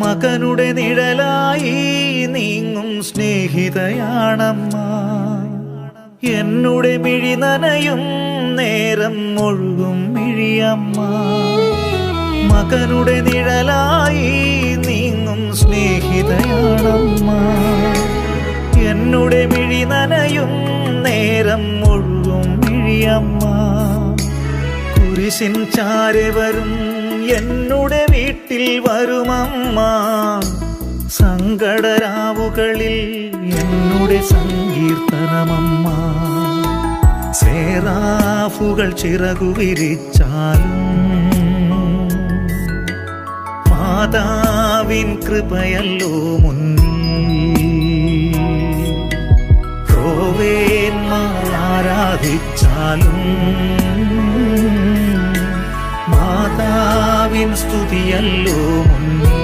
മകനുടെ നിഴലായി നീങ്ങും സ്നേഹിതയാണമ്മ. എന്നുടെ മിഴി നനയും നേരം ഒഴുകും മിഴിയമ്മ. മകനുടെ നിഴലായി നീങ്ങും സ്നേഹിതയാണമ്മ. എന്നുടെ മിഴി നനയും നേരം ഒഴുകും മിഴിയമ്മ. കുരിശിൻ ചാരെ വരും എന്നുടെ വീട്ടിൽ വരുമമ്മ. സങ്കടരാവുകളിൽ എന്നുടെ സങ്കീർത്തനമമ്മ. സേറാഫുകൾ ചിറകു വിരിച്ചാലും മാതാവിൻ കൃപയല്ലോ മുന്നിൽ. ക്രോവേന്മാർ ആരാധിച്ചാലും മാതാവിൻ സ്തുതിയല്ലോ മുന്നിൽ.